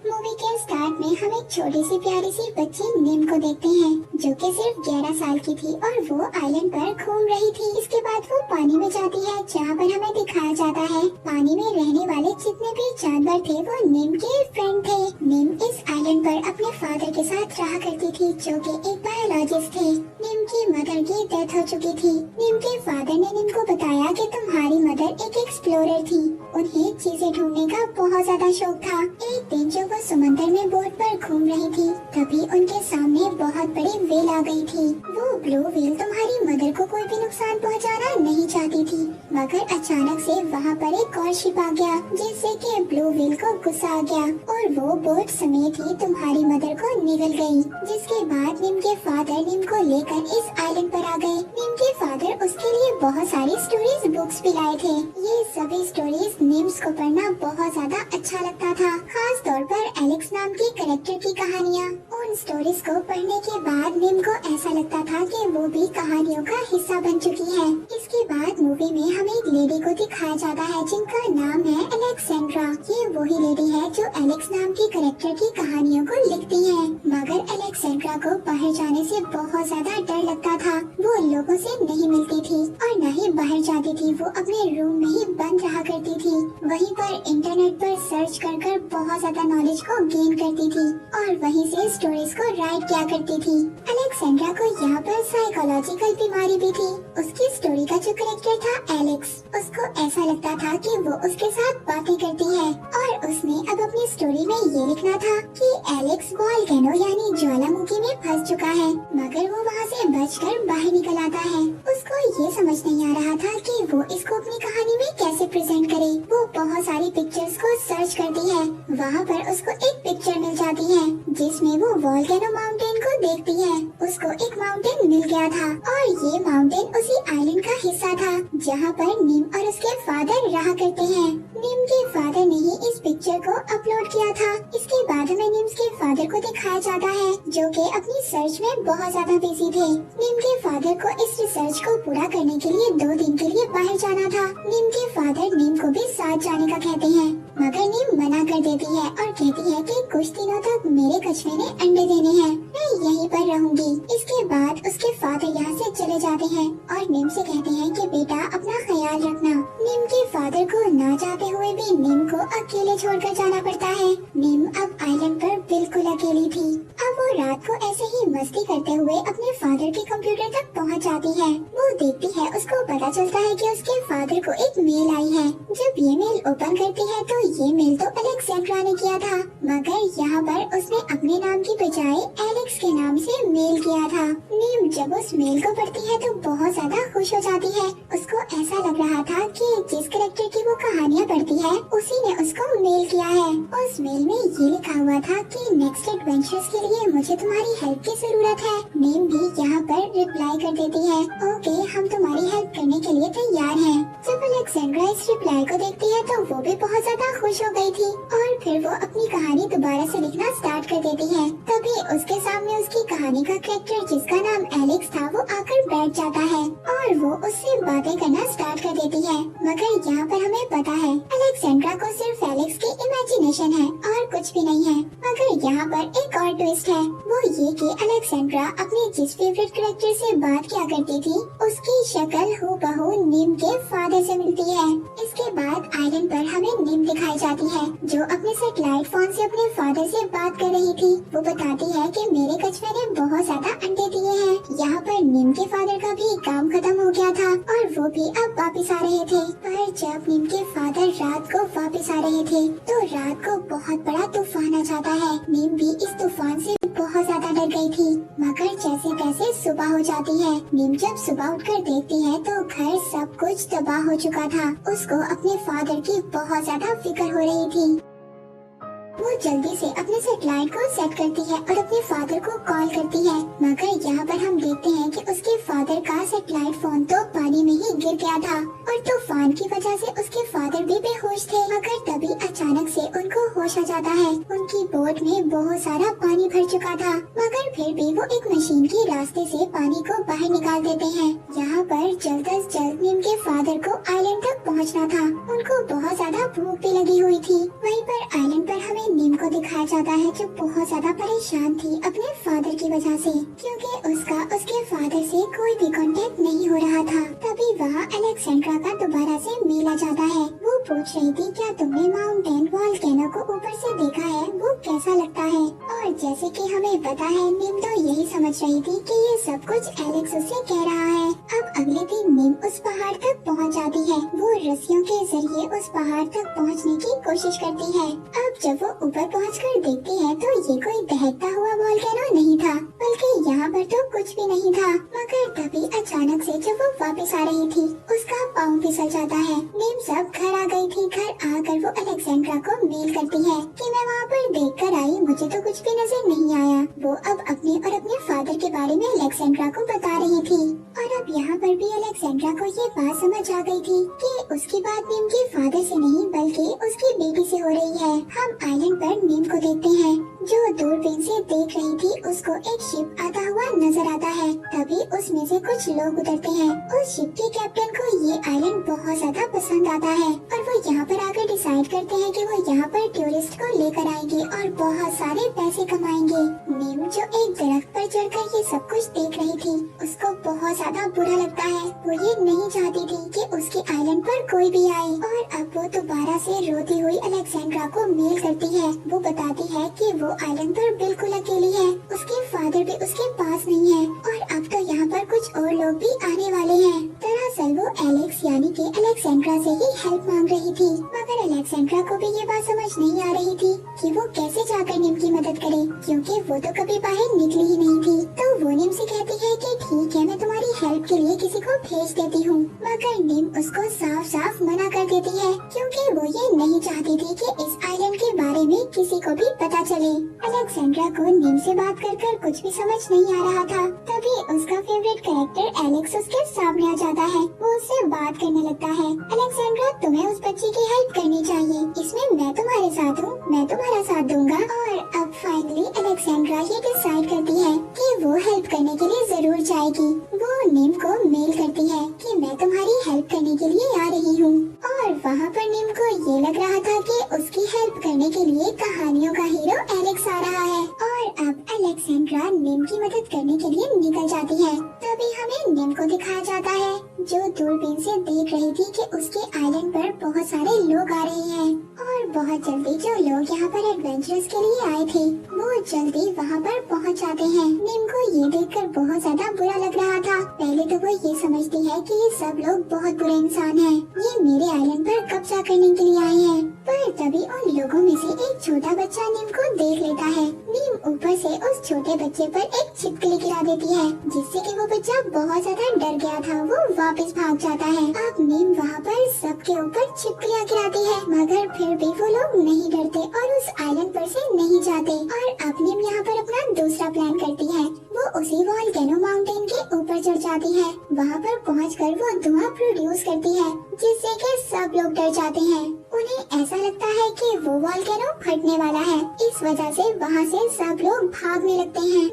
Movie के start में हम एक छोटी सी प्यारी सी बच्ची निम को देखते हैं जो कि सिर्फ 11 साल की थी और वो आइलैंड पर घूम रही थी। इसके बाद वो पानी में जाती है जहाँ पर हमें दिखाया जाता है पानी में रहने वाले जितने भी जानवर थे वो निम के फ्रेंड थे। निम इस आइलैंड पर अपने फादर के साथ रहा करती थी जो कि एक बायोलॉजिस्ट थे। निम की मदर की डेथ हो चुकी थी। निम के फादर ने निम को बताया कि तुम्हारी मदर एक एक्सप्लोरर थी, उन्हें चीजें ढूंढने का बहुत ज्यादा शौक था। एक दिन जब वो समंदर में बोट पर घूम रही थी तभी उनके सामने बहुत बड़ी व्हेल आ गई थी। वो ब्लू व्हेल तुम्हारी मदर को कोई भी नुकसान पहुंचाना नहीं चाहती थी, मगर अचानक से वहाँ पर एक और शिप आ गया जिससे कि ब्लू व्हेल को गुस्सा आ गया और वो बोट समेत ही तुम्हारी मदर को निगल गई। जिसके बाद निम के फादर निम को लेकर इस आइलैंड पर आ गए। निम के फादर उसके लिए बहुत सारी स्टोरीज बुक्स भी लाए थे। ये सभी स्टोरीज निम्स को पढ़ना बहुत ज्यादा अच्छा लगता था, खास तौर पर एलेक्स नाम के कैरेक्टर की कहानियाँ। उन स्टोरीज को पढ़ने के बाद निम को ऐसा लगता था कि वो भी कहानियों का हिस्सा बन चुकी है। इसके बाद मूवी में हमें एक लेडी को दिखाया जाता है जिनका नाम है अलेक्सेंड्रा। ये वही लेडी है जो एलेक्स नाम की कैरेक्टर की कहानियों को लिखती है, मगर अलेक्सेंड्रा को बाहर जाने से बहुत ज्यादा डर लगता था। वो लोगों से नहीं मिलती थी और न ही बाहर जाती थी। वो अपने रूम में ही बंद रहा करती थी, वहीं पर इंटरनेट पर सर्च कर बहुत ज्यादा नॉलेज को गेन करती थी और वहीं से स्टोरीज को राइट किया करती थी। अलेक्सेंड्रा को यहाँ पर साइकोलॉजिकल बीमारी भी थी। उसकी स्टोरी का जो कैरेक्टर था एलेक्स, उसको ऐसा लगता था कि वो उसके साथ बातें करती है और उसने अब अपनी स्टोरी में ये लिखना था कि एलेक्स वोल्केनो यानी ज्वालामुखी में फंस चुका है, मगर वो वहाँ से बचकर बाहर निकल आता है। उसको ये समझ नहीं आ रहा था कि वो इसको अपनी कहानी में कैसे प्रेजेंट करे। वो बहुत सारी पिक्चर्स को सर्च करती है, वहाँ पर उसको एक पिक्चर मिल जाती है जिसमें वो वोल्केनो माउंटेन को देखती है। उसको एक माउंटेन मिल गया था और ये माउंटेन उसी आइलैंड का हिस्सा था जहाँ पर निम और उसके फादर रहा करते हैं। निम के फादर ने ही इस पिक्चर को अपलोड किया था। इसके बाद हमें निम के फादर को दिखाया जाता है जो कि अपनी सर्च में बहुत ज्यादा बिजी थे। निम के फादर को इस रिसर्च को पूरा करने के लिए 2 दिन के लिए बाहर जाना था। निम के फादर निम को भी साथ जाने का कहते हैं, मगर निम मना कर देती है और कहती है कि कुछ दिनों तक मेरे कछुए ने अंडे देने हैं, मैं यहीं पर रहूंगी। इसके बाद उसके फादर यहाँ से चले जाते हैं और निम से कहते हैं कि बेटा अपना ख्याल रखना। निम के फादर को ना चाहते हुए भी निम को अकेले छोड़कर जाना पड़ता है। निम अब आइलैंड पर बिल्कुल अकेली थी। अब वो रात को ऐसे ही मस्ती करते हुए अपने फादर के कंप्यूटर तक पहुँच जाती है। वो देखती है, उसको पता चलता है कि उसके फादर को एक मेल आई है। जब ये मेल ओपन करती है तो ये मेल तो अलेक्सेंड्रा ने किया था, मगर यहाँ पर उसने अपने नाम की बजाय एलेक्स के नाम से मेल किया था। नीम जब उस मेल को पढ़ती है तो बहुत ज्यादा खुश हो जाती है। उसको ऐसा लग रहा था कि जिस कैरेक्टर की वो कहानियाँ पढ़ती है उसी ने उसको मेल किया है। उस मेल में ये लिखा हुआ था कि नेक्स्ट एडवेंचर्स के लिए मुझे तुम्हारी हेल्प की जरूरत है। नीम भी यहाँ पर रिप्लाई कर देती है, ओके हम तुम्हारी हेल्प करने के लिए तैयार हैं। जब अलेक्सेंड्रा इस रिप्लाई को देखती है तो वो भी बहुत ज्यादा खुश हो गई थी और फिर वो अपनी कहानी दोबारा से लिखना स्टार्ट कर देती है। तभी उसके सामने उसकी कहानी का कैरेक्टर जिसका नाम एलेक्स था वो आकर बैठ जाता है और वो उससे बातें करना स्टार्ट कर देती है। मगर यहाँ पर हमें पता है अलेक्सेंड्रा को सिर्फ एलेक्स की इमेजिनेशन है और कुछ भी नहीं है। मगर यहाँ पर एक और ट्विस्ट है, वो ये कि अलेक्सेंड्रा अपने जिस फेवरेट कैरेक्टर से बात किया करती थी उसकी शक्ल हूबहू नीम के फादर से मिलती है। इसके बाद आइलैंड पर हमें नीम दिखाई जाती है जो अपने सैटेलाइट फोन से अपने फादर से बात कर रही थी। वो बताती है कि मेरे कछुए ने बहुत ज्यादा अंडे दिए हैं। यहाँ पर नीम के फादर का भी काम खत्म हो गया था और वो भी अब वापिस आ रहे थे। पर जब नीम के फादर रात को वापिस आ रहे थे तो रात को बहुत बड़ा तूफान आ जाता है। नीम भी इस तूफान से बहुत ज्यादा डर गई थी, मगर जैसे तैसे सुबह हो जाती है। नीम जब सुबह उठकर देखती है तो घर सब कुछ तबाह हो चुका था। उसको अपने फादर की बहुत ज्यादा फिक्र हो रही थी। वो जल्दी से अपने सैटेलाइट को सेट करती है और अपने फादर को कॉल करती है, मगर यहाँ पर हम देखते हैं कि उसके फादर का सैटेलाइट फोन तो पानी में ही गिर गया था और तूफान की वजह से उसके फादर भी बेहोश थे। मगर तभी अचानक से उनको होश आ जाता है। उनकी बोट में बहुत सारा पानी भर चुका था, मगर फिर भी वो एक मशीन के रास्ते से पानी को बाहर निकाल देते हैं। यहाँ पर जल्द अज जल्द नीम के फादर को आइलैंड तक पहुँचना था। उनको बहुत ज्यादा भूख भी लगी हुई थी। वहीं पर आइलैंड पर हमें हमें निम को दिखाया जाता है जो बहुत ज्यादा परेशान थी अपने फादर की वजह से, क्योंकि उसका उसके फादर से कोई भी कांटेक्ट नहीं हो रहा था। तभी वहाँ अलेक्जेंड्रा का दोबारा से मेल आ जाता है। वो पूछ रही थी क्या तुमने माउंटेन वोल्केनो को ऊपर से देखा है, वो कैसा लगता है। और जैसे कि हमें पता है निम तो यही समझ रही थी कि ये सब कुछ एलेक्स उससे कह रहा है। अब अगले दिन निम उस पहाड़ तक पहुंच जाती है। वो रस्सियों के जरिए उस पहाड़ तक पहुंचने की कोशिश करती है। अब जब वो ऊपर पहुंचकर देखती है तो ये कोई बहता हुआ वोल्केनो नहीं था, बल्कि यहाँ पर तो कुछ भी नहीं था। मगर तभी अचानक से जब वो वापस आ रही थी उसका पाँव फिसल जाता है। निम सब घर आ गई थी। घर आकर वो अलेक्जेंड्रा को मेल करती है कि मैं वहाँ पर देख कर आई, मुझे तो कुछ भी नजर नहीं आया। वो अब अपने और अपने फादर के बारे में अलेक्जेंड्रा को बता रही थी। और अब यहाँ पर भी अलेक्जेंड्रा को ये बात समझ आ गई थी कि उसकी बात निम के फादर से नहीं बल्कि उसकी बेटी से हो रही है। हम आइलैंड पर निम को देखते हैं जो दूरबीन से देख रही थी। उसको एक शिप आता हुआ नजर आता है। तभी उसमें से कुछ लोग उतरते हैं। उस शिप के कैप्टन को ये आइलैंड बहुत ज्यादा पसंद आता है और वो यहाँ पर आकर डिसाइड करते हैं कि वो यहाँ पर टूरिस्ट को लेकर आएंगे और बहुत सारे पैसे कमाएंगे। निम जो एक दरख्त पर चढ़कर ये सब कुछ देख रही थी उसको बहुत ज्यादा बुरा लगता है। वो ये नहीं चाहती थी कि उसके आइलैंड पर कोई भी आए। और अब वो दोबारा से रोती हुई अलेक्जेंड्रा को मेल करती है। वो बताती है कि वो आइलैंड पर बिल्कुल अकेली है, उसके फादर भी उसके पास नहीं है और अब तो यहाँ पर कुछ और लोग भी आने वाले हैं। दरअसल वो एलेक्स यानी कि अलेक्जेंड्रा से ही हेल्प मांग रही थी, मगर अलेक्जेंड्रा को भी ये बात समझ नहीं आ रही थी कि वो कैसे जाकर निम की मदद करे, क्योंकि वो तो कभी बाहर निकली ही नहीं थी। तो वो निम से कहती है कि ठीक है मैं तुम्हारी हेल्प के लिए किसी को भेज देती हूँ, मगर निम उसको साफ साफ मना कर देती है क्योंकि वो ये नहीं चाहती थी कि इस आइलैंड के बारे में किसी को भी पता चले। अलेक्जेंड्रा को निम से बात कर कुछ भी समझ नहीं आ रहा था। तभी उसका फेवरेट कैरेक्टर एलेक्स उसके सामने आ जाता है। वो उससे बात करने लगता है। अलेक्जेंड्रा तुम्हें उस बच्ची की हेल्प करनी चाहिए, इसमें मैं तुम्हारे साथ हूँ, मैं तुम्हारा साथ दूंगा। और अब फाइनली अलेक्जेंड्रा ये डिसाइड करती है कि वो हेल्प करने के लिए जरूर जाएगी। वो निम को मेल करती है कि मैं तुम्हारी हेल्प करने के लिए आ रही हूँ। और वहाँ पर निम को ये लग रहा था कि उसकी हेल्प करने के लिए कहानियों का हीरो एलेक्स आ रहा है। और अब अलेक्जेंड्रा निम की मदद करने के लिए निकल जाती है। तभी हमें निम को दिखाया जाता है जो दूरबीन से देख रही थी कि उसके आइलैंड पर बहुत सारे लोग आ रहे हैं और बहुत जल्दी जो लोग यहाँ पर एडवेंचर्स के लिए आए थे वो जल्दी वहाँ पर पहुँच जाते हैं। निम को ये देखकर बहुत ज्यादा बुरा लग रहा था। पहले तो वो ये समझती है कि ये सब लोग बहुत बुरे इंसान हैं, ये मेरे आइलैंड पर कब्जा करने के लिए आए हैं। पर तभी उन लोगों में से एक छोटा बच्चा निम को देख लेता है। निम ऊपर से उस छोटे बच्चे पर एक छिपकली गिरा देती है जिससे कि वो बच्चा बहुत ज्यादा डर गया था। वो वापस भाग जाता है। अब निम वहाँ पर सबके ऊपर छिपकलियाँ गिराती है, मगर फिर भी वो लोग नहीं डरते और उस आइलैंड पर से नहीं जाते। और अब निम यहाँ पर अपना दूसरा प्लान करती है। वो उसी वोल्केनो माउंटेन के ऊपर चढ़ जाती है। वहाँ पर पहुँचकर वो धुआं प्रोड्यूस करती है जिससे कि सब लोग डर जाते हैं। उन्हें ऐसा लगता है कि वो वोल्केनो फटने वाला है। इस वजह से वहाँ से सब लोग भागने लगते हैं।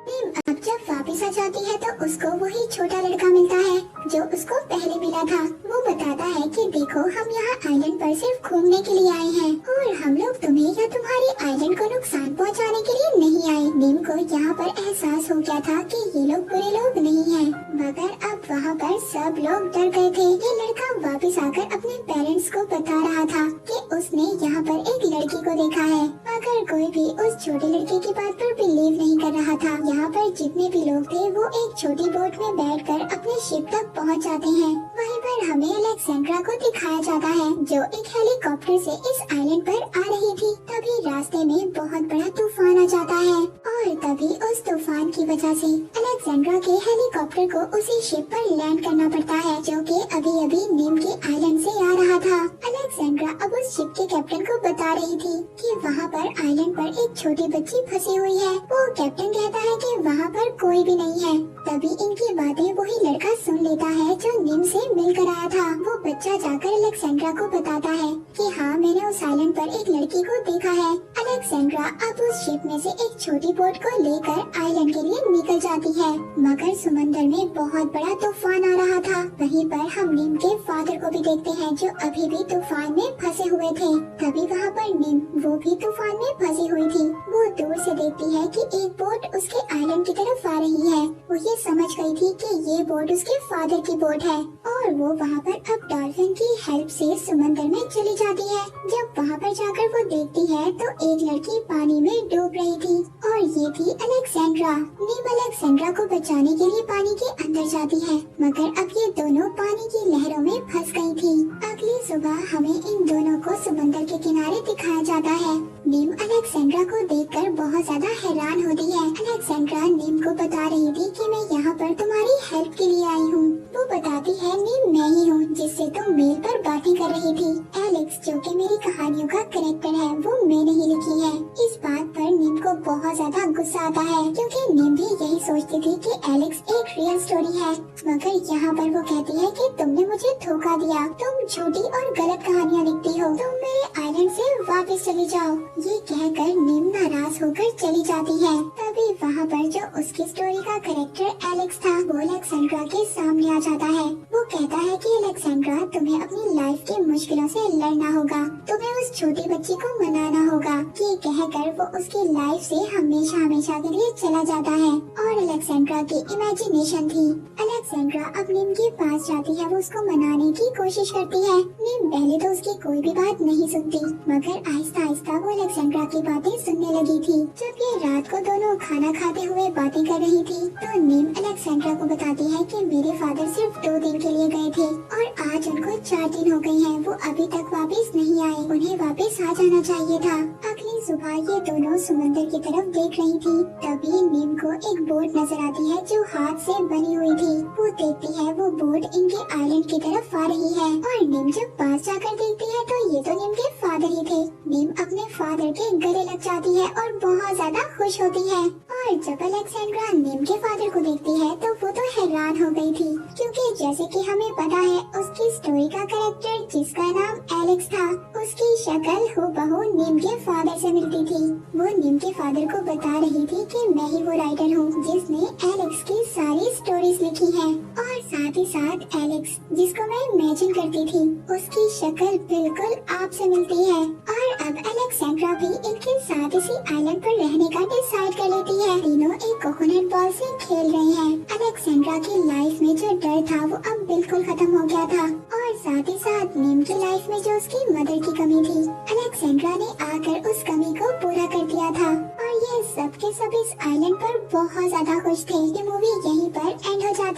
निम अब जब वापस आ जाती है तो उसको वही छोटा लड़का मिलता है जो उसको पहले मिला था। वो बताता है कि देखो हम यहाँ आइलैंड पर सिर्फ घूमने के लिए आए हैं और हम लोग तुम्हें या तुम्हारी आइलैंड को नुकसान पहुँचाने के लिए नहीं आए। निम को यहाँ पर एहसास हो गया था कि ये लोग बुरे लोग नहीं हैं, मगर अब वहाँ पर सब लोग डर गए थे। ये लड़का वापस आकर अपने पेरेंट्स को बता रहा था कि उसने यहाँ पर एक लड़की को देखा है, मगर कोई भी उस छोटे लड़के की बात पर बिलीव नहीं कर रहा था। यहाँ पर जितने भी लोग थे वो एक छोटी बोट में बैठकर अपने शिप तक पहुँच जाते हैं। वहीं पर हमें अलेक्जेंड्रा को दिखाया जाता है जो एक हेलीकॉप्टर से इस आइलैंड पर आ रही थी। तभी रास्ते में बहुत बड़ा तूफान आ जाता है और तभी उस तूफान की वजह से अलेक्जेंड्रा के हेलीकॉप्टर को उसी शिप पर लैंड करना पड़ता है जो कि अभी अभी निम के आइलैंड से आ रहा था। अलेक्जेंड्रा अब उस शिप के कैप्टन को बता रही थी कि वहाँ पर आइलैंड पर एक छोटी बच्ची फंसी हुई है। वो कैप्टन कहता है कि वहाँ पर कोई भी नहीं है। तभी इनकी बातें वही लड़का सुन लेता है जो निम से मिलकर आया था। वो बच्चा जाकर अलेक्जेंड्रा को बताता है कि हाँ मैंने उस आइलैंड पर एक लड़की को देखा है। अलेक्जेंड्रा अब उस शिप में से एक छोटी बोट को लेकर आइलैंड के लिए निकल जाती है, मगर समंदर में बहुत बड़ा तूफान आ रहा था। वहीं पर हम नीम के फादर को भी देखते हैं, जो अभी भी तूफान में फंसे हुए थे। तभी वहाँ पर नीम, वो भी तूफान में फंसी हुई थी। वो दूर से देखती है कि एक बोट उसके आइलैंड की तरफ आ रही है। वो ये समझ गई थी कि ये बोट उसके फादर की बोट है और वो वहाँ पर अब डॉल्फिन की हेल्प से समंदर में चली जाती है। जब वहाँ पर जाकर वो देखती है तो एक लड़की पानी में डूब रही थी और ये थी अलेक्जेंड्रा। नीम अलेक्जेंड्रा को बचाने के लिए पानी के अंदर जाती है, मगर अब ये दोनों पानी की लहरों में फंस गई थी। अगली सुबह हमें इन दोनों को समंदर के किनारे दिखाया जाता है। नीम अलेक्जेंड्रा को देखकर बहुत ज्यादा हैरान होती है। अलेक्जेंड्रा नीम को बता रही थी कि मैं यहाँ पर तुम्हारी हेल्प के लिए आई हूँ। वो बताती है नीम मैं ही हूँ जिससे तुम मेल पर बातें कर रही थी। एलेक्स, जो कि मेरी कहानियों का कैरेक्टर है, वो मैंने ही लिखी है। इस बात पर नीम को बहुत ज्यादा गुस्सा आता है, क्योंकि नीम भी यही सोचती थी कि एलेक्स एक रियल स्टोरी है। मगर यहाँ पर वो कहती है कि तुमने मुझे धोखा दिया, तुम झूठी और गलत कहानियाँ लिखती हो, तुम मेरे आइलैंड से वापस चली जाओ। ये कहकर नीम नाराज होकर चली जाती है। तभी वहाँ पर जो उसकी स्टोरी का कैरेक्टर एलेक्स था, वो अलेक्जेंड्रा के सामने आ जाता है। वो कहता है कि अलेक्जेंड्रा, तुम्हें अपनी लाइफ की मुश्किलों से लड़ना होगा, तुम्हें उस छोटी बच्ची को मनाना होगा। ये कहकर वो उसकी लाइफ से हमेशा हमेशा के लिए चला जाता है। और अलेक्जेंड्रा की इमेजिनेशन थी। अलेक्जेंड्रा अब नीम के पास जाती है, वो उसको मनाने की कोशिश करती है। नीम पहले तो उसकी कोई भी बात नहीं सुनती, मगर आहिस्ता आहिस्ता वो अलेक्जेंड्रा की बातें सुनने लगी थी। जब ये रात को दोनों खाना खाते हुए बातें कर रही थी, तो नीम अलेक्जेंड्रा को बताती है कि मेरे फादर सिर्फ 2 दिन के लिए गए थे और आज उनको 4 दिन हो गए हैं, वो अभी तक वापस नहीं आए, उन्हें वापस आ जाना चाहिए था। अगली सुबह ये दोनों समंदर की तरफ देख रही थी। तभी नीम को एक बोट नजर आती है जो हाथ से बनी हुई थी। वो देखती है वो बोट इनके आइलैंड की तरफ आ रही है और नीम जब पास जाकर देखती है तो ये तो नीम के फादर ही थे। नीम अपने फादर के गले लग जाती है और बहुत ज्यादा खुश होती है। और जब अलेक्जेंड्रा नीम के फादर को देखती है तो वो तो हैरान हो गई थी, क्योंकि जैसे कि हमें पता है उसकी स्टोरी का कैरेक्टर जिसका नाम एलेक्स था, उसकी शक्ल हूबहू नीम के फादर से मिलती थी। वो नीम के फादर को बता रही थी कि मैं ही वो राइटर हूँ जिसने एलेक्स की सारी स्टोरीज लिखी है। और साथ ही साथ एलेक्स, जिसको मैं इमेजिन करती थी, उसकी शक्ल बिल्कुल आपसे मिलती है। और अब अलेक्जेंड्रा भी इनके साथ इसी आइलैंड पर रहने का डिसाइड कर लेती है। तीनों एक कोकोनट बॉल से खेल रहे हैं। अलेक्जेंड्रा की लाइफ में जो डर था वो अब बिल्कुल खत्म हो गया था। और साथ ही साथ नीम की लाइफ में जो उसकी मदर की कमी थी, अलेक्जेंड्रा ने आकर उस कमी को पूरा कर दिया था। और ये सब के सब इस आइलैंड पर बहुत ज्यादा खुश थे। ये मूवी यहीं पर एंड हो जाती